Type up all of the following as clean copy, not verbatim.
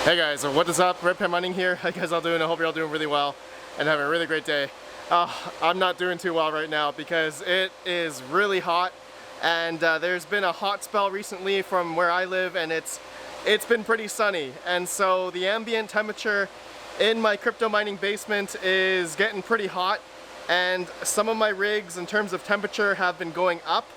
Hey guys, what is up? Red Pen Mining here. How you guys all doing? I hope you're all doing really well and having a really great day. I'm not doing too well right now because it is really hot, and there's been a hot spell recently from where I live, and it's been pretty sunny, and so the ambient temperature in my crypto mining basement is getting pretty hot, and some of my rigs in terms of temperature have been going up.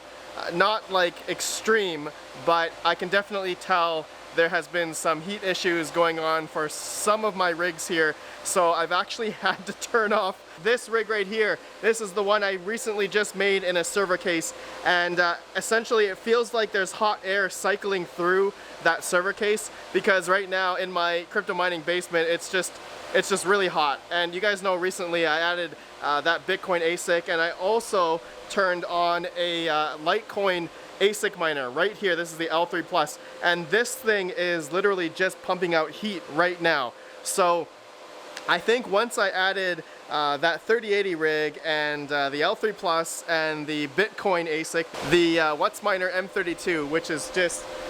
Not like extreme, but I can definitely tell there has been some heat issues going on for some of my rigs here, so I've actually had to turn off this rig right here. This is the one I recently just made in a server case, and essentially it feels like there's hot air cycling through that server case, because right now in my crypto mining basement it's just really hot. And you guys know recently I added that Bitcoin ASIC, and I also turned on a Litecoin ASIC miner right here. This is the L3 Plus, and this thing is literally just pumping out heat right now. So I think once I added that 3080 rig and the L3 Plus and the Bitcoin ASIC, the WhatsMiner M32, which is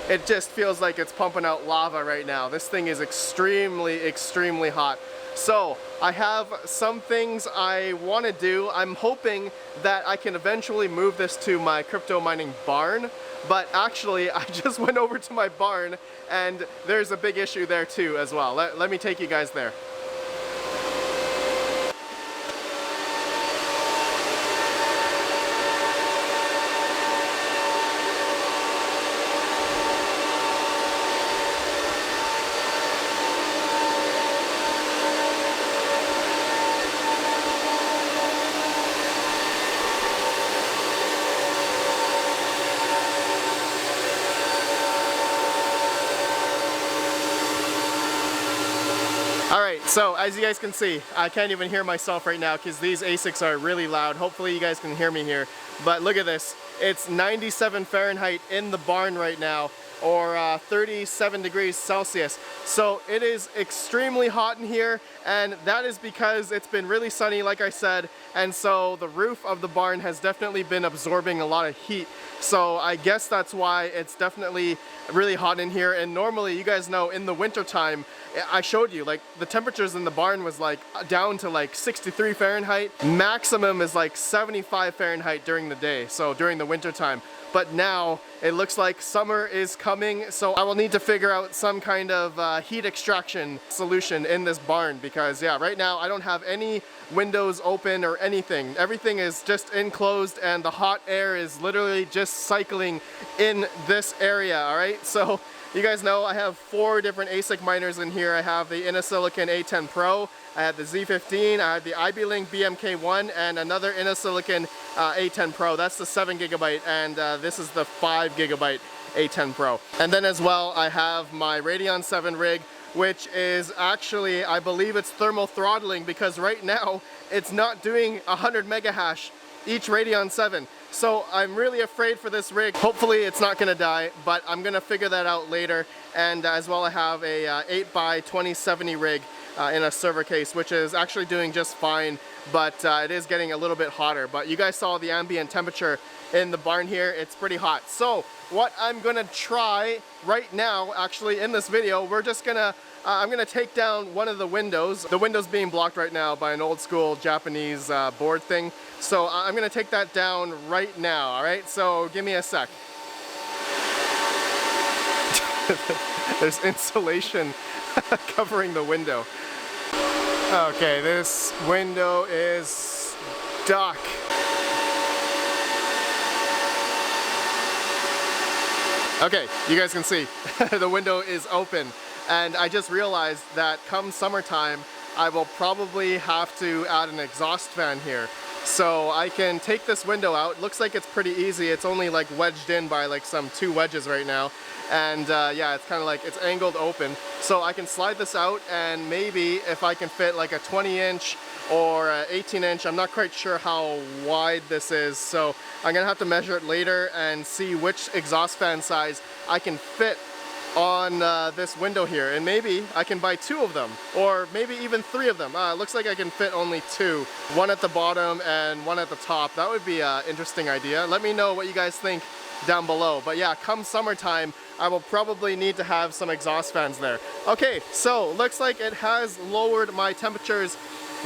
it just feels like it's pumping out lava right now. This thing is extremely hot. So I have some things I want to do. I'm hoping that I can eventually move this to my crypto mining barn, but actually I just went over to my barn and there's a big issue there too as well. Let me take you guys there. Alright, so as you guys can see, I can't even hear myself right now because these ASICs are really loud. Hopefully you guys can hear me here. But look at this. It's 97 Fahrenheit in the barn right now, or 37 degrees Celsius. So it is extremely hot in here, and that is because it's been really sunny, like I said, and so the roof of the barn has definitely been absorbing a lot of heat. So I guess that's why it's definitely really hot in here. And normally, you guys know, in the winter time, I showed you, like, the temperatures in the barn was like down to like 63 Fahrenheit. Maximum is like 75 Fahrenheit during the day, so during the winter time. But now it looks like summer is coming, so I will need to figure out some kind of heat extraction solution in this barn, because yeah, right now I don't have any windows open or anything. Everything is just enclosed, and the hot air is literally just cycling in this area. All right, so you guys know I have 4 different ASIC miners in here. I have the Innosilicon A10 Pro, I have the Z15, I have the IBLink BMK1, and another Innosilicon A10 Pro. That's the 7 gigabyte, and this is the 5 gigabyte A10 Pro. And then as well, I have my Radeon 7 rig, which is actually, I believe it's thermal throttling, because right now it's not doing 100 mega hash each Radeon 7. So I'm really afraid for this rig. Hopefully it's not gonna die, but I'm gonna figure that out later. And as well, I have a 8x2070 rig in a server case, which is actually doing just fine, but it is getting a little bit hotter. But you guys saw the ambient temperature in the barn here. It's pretty hot. So what I'm gonna try right now, actually in this video, we're just gonna I'm gonna take down one of the windows. The window's being blocked right now by an old school Japanese board thing. So I'm gonna take that down right now, all right? So give me a sec. There's insulation covering the window. Okay, this window is stuck. Okay, you guys can see the window is open, and I just realized that come summertime I will probably have to add an exhaust fan here. So I can take this window out. Looks like it's pretty easy. It's only like wedged in by like some 2 wedges right now. And yeah, it's kind of like it's angled open. So I can slide this out, and maybe if I can fit like a 20-inch or 18-inch, I'm not quite sure how wide this is. So I'm gonna have to measure it later and see which exhaust fan size I can fit on this window here, and maybe I can buy 2 of them, or maybe even 3 of them. Looks like I can fit only 2, one at the bottom and one at the top. That would be an interesting idea. Let me know what you guys think down below. But yeah, come summertime, I will probably need to have some exhaust fans there. Okay, so looks like it has lowered my temperatures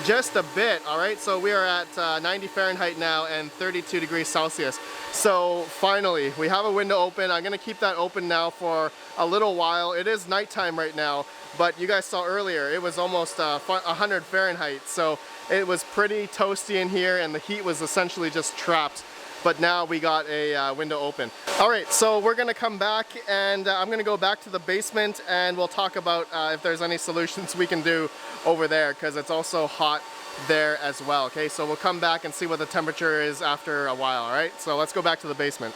just a bit. All right, so we are at 90 Fahrenheit now and 32 degrees Celsius. So finally, we have a window open. I'm gonna keep that open now for a little while. It is nighttime right now, but you guys saw earlier, it was almost 100 Fahrenheit. So it was pretty toasty in here and the heat was essentially just trapped. But now we got a window open. All right, so we're gonna come back and I'm gonna go back to the basement and we'll talk about if there's any solutions we can do over there, because it's also hot there as well. Okay, so we'll come back and see what the temperature is after a while. All right, so let's go back to the basement.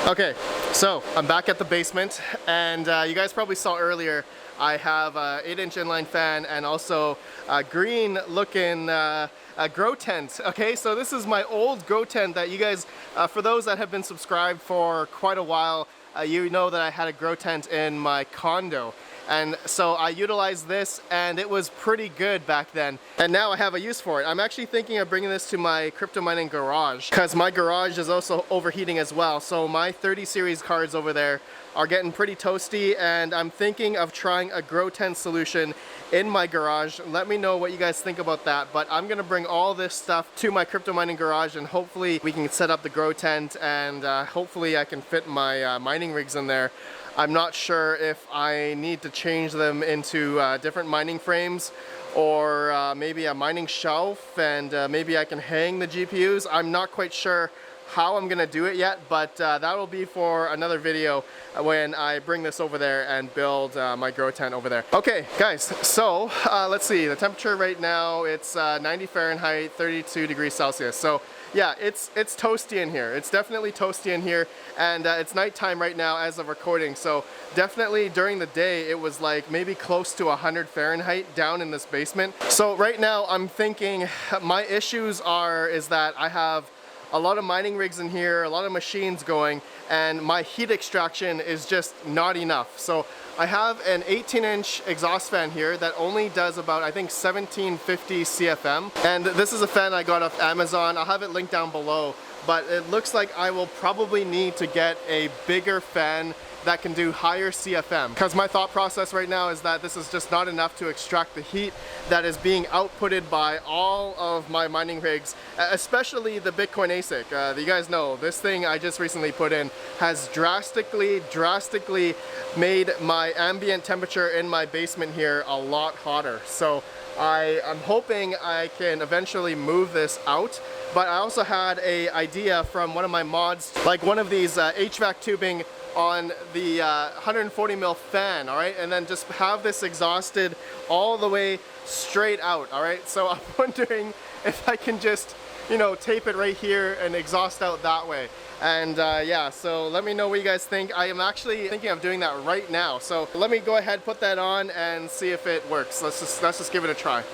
Okay, so I'm back at the basement and you guys probably saw earlier I have a 8-inch inline fan and also a green looking a grow tent. Okay, so this is my old grow tent that you guys, for those that have been subscribed for quite a while, you know that I had a grow tent in my condo. And so I utilized this and it was pretty good back then. And now I have a use for it. I'm actually thinking of bringing this to my crypto mining garage because my garage is also overheating as well. So my 30 series cards over there are getting pretty toasty and I'm thinking of trying a grow tent solution in my garage. Let me know what you guys think about that. But I'm gonna bring all this stuff to my crypto mining garage and hopefully we can set up the grow tent and hopefully I can fit my mining rigs in there. I'm not sure if I need to change them into different mining frames or maybe a mining shelf and maybe I can hang the GPUs. I'm not quite sure how I'm gonna do it yet, but that will be for another video when I bring this over there and build my grow tent over there. Okay guys, so let's see, the temperature right now, it's 90 Fahrenheit, 32 degrees Celsius. So yeah, it's toasty in here. It's definitely toasty in here and it's nighttime right now as of recording. So definitely during the day, it was like maybe close to 100 Fahrenheit down in this basement. So right now I'm thinking my issues is that I have a lot of mining rigs in here, a lot of machines going, and my heat extraction is just not enough. So I have an 18-inch exhaust fan here that only does about, I think, 1750 CFM. And this is a fan I got off Amazon. I'll have it linked down below, but it looks like I will probably need to get a bigger fan that can do higher CFM, because my thought process right now is that this is just not enough to extract the heat that is being outputted by all of my mining rigs, especially the Bitcoin ASIC. You guys know this thing I just recently put in has drastically made my ambient temperature in my basement here a lot hotter. So I'm hoping I can eventually move this out. But I also had an idea from one of my mods, like one of these HVAC tubing on the 140 mil fan, all right, and then just have this exhausted all the way straight out, all right. So I'm wondering if I can just, you know, tape it right here and exhaust out that way. And yeah, so let me know what you guys think. I am actually thinking of doing that right now. So let me go ahead, put that on and see if it works. Let's just give it a try.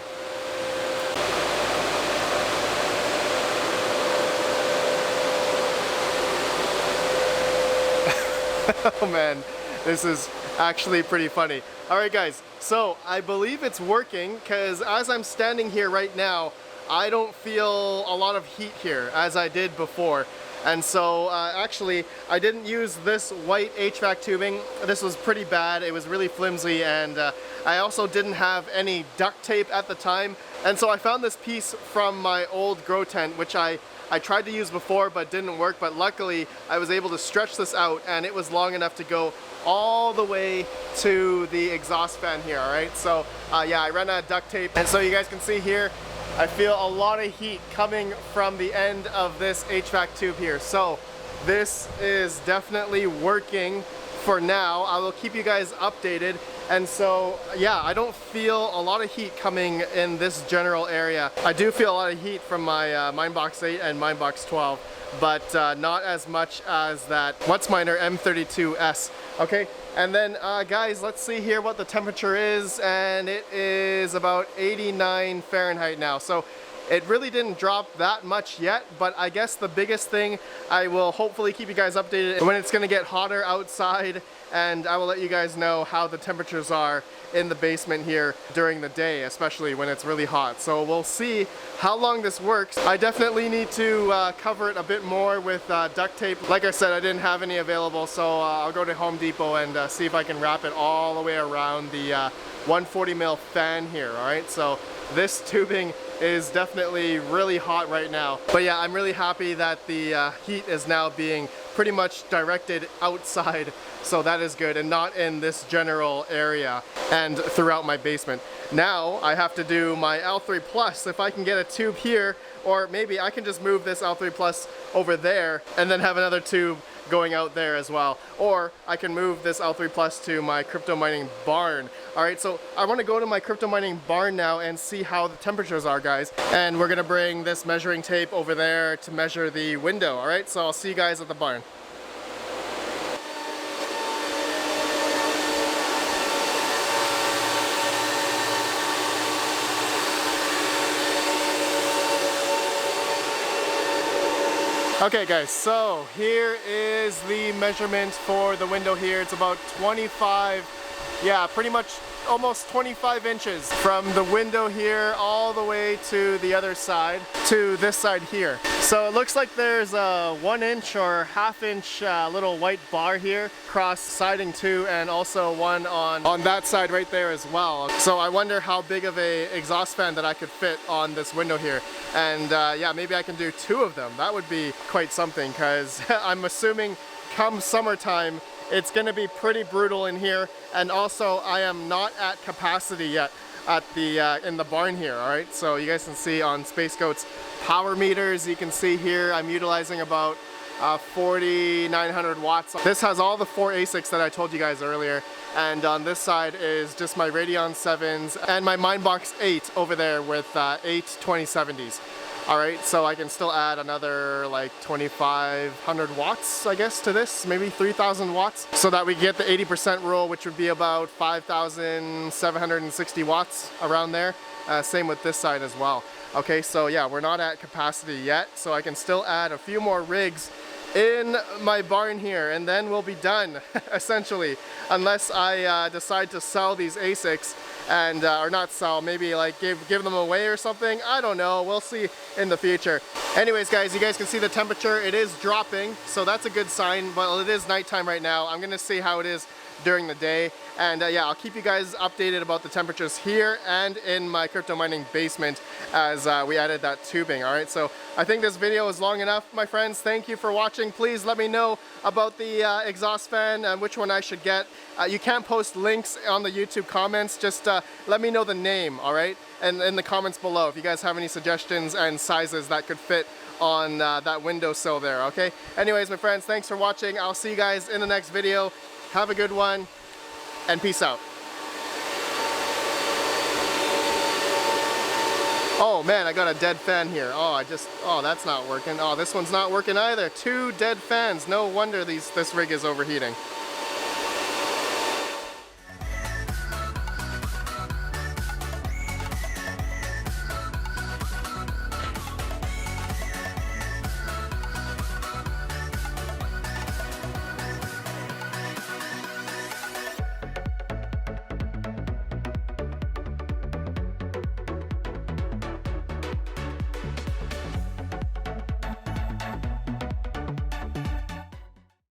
Oh man, this is actually pretty funny. All right guys, so I believe it's working because as I'm standing here right now, I don't feel a lot of heat here as I did before. And so actually I didn't use this white HVAC tubing. This was pretty bad. It was really flimsy and I also didn't have any duct tape at the time. And so I found this piece from my old grow tent, which I tried to use before but didn't work, but luckily I was able to stretch this out and it was long enough to go all the way to the exhaust fan here, all right? So yeah, I ran out of duct tape and so you guys can see here, I feel a lot of heat coming from the end of this HVAC tube here. So this is definitely working for now. I will keep you guys updated. And so, yeah, I don't feel a lot of heat coming in this general area. I do feel a lot of heat from my Minebox 8 and Minebox 12, but not as much as that WhatsMiner M32S. Okay, and then guys, let's see here what the temperature is, and it is about 89 Fahrenheit now. So it really didn't drop that much yet, but I guess the biggest thing, I will hopefully keep you guys updated when it's gonna get hotter outside, and I will let you guys know how the temperatures are in the basement here during the day, especially when it's really hot. So we'll see how long this works. I definitely need to cover it a bit more with duct tape. Like I said, I didn't have any available, so I'll go to Home Depot and see if I can wrap it all the way around the 140 mil fan here, all right? So this tubing is definitely really hot right now. But yeah, I'm really happy that the heat is now being pretty much directed outside, so that is good, and not in this general area and throughout my basement. Now I have to do my L3 Plus. If I can get a tube here, or maybe I can just move this L3 Plus over there and then have another tube going out there as well. Or I can move this L3 Plus to my crypto mining barn. All right, so I want to go to my crypto mining barn now and see how the temperatures are, guys. And we're gonna bring this measuring tape over there to measure the window. All right, so I'll see you guys at the barn. Okay guys, so here is the measurement for the window here. It's about 25, yeah, pretty much almost 25 inches from the window here all the way to the other side, to this side here. So it looks like there's a 1 inch or ½ inch little white bar here, cross siding 2, and also one on that side right there as well. So I wonder how big of a exhaust fan that I could fit on this window here. And yeah, maybe I can do 2 of them. That would be quite something, because I'm assuming come summertime it's gonna be pretty brutal in here. And also I am not at capacity yet at the in the barn here. All right, so you guys can see on Space Goat's power meters, you can see here I'm utilizing about 4,900 watts. This has all the 4 ASICs that I told you guys earlier, and on this side is just my Radeon 7s and my Mindbox 8 over there with 8 2070s. All right, so I can still add another like 2,500 watts, I guess, to this, maybe 3,000 watts, so that we get the 80% rule, which would be about 5,760 watts around there. Same with this side as well. Okay, so yeah, we're not at capacity yet, so I can still add a few more rigs in my barn here, and then we'll be done, essentially, unless I decide to sell these ASICs and or not sell, maybe like give them away or something. I don't know, we'll see in the future. Anyways guys, you guys can see the temperature, it is dropping, so that's a good sign. But it is nighttime right now. I'm gonna see how it is during the day, and yeah, I'll keep you guys updated about the temperatures here and in my crypto mining basement as we added that tubing. All right, so I think this video is long enough, my friends. Thank you for watching. Please let me know about the exhaust fan and which one I should get. You can't post links on the YouTube comments, just let me know the name, all right, and in the comments below if you guys have any suggestions and sizes that could fit on that windowsill there. Okay, anyways, my friends, thanks for watching. I'll see you guys in the next video. Have a good one, and peace out. Oh man, I got a dead fan here. Oh, that's not working. Oh, this one's not working either. 2 dead fans. No wonder this rig is overheating.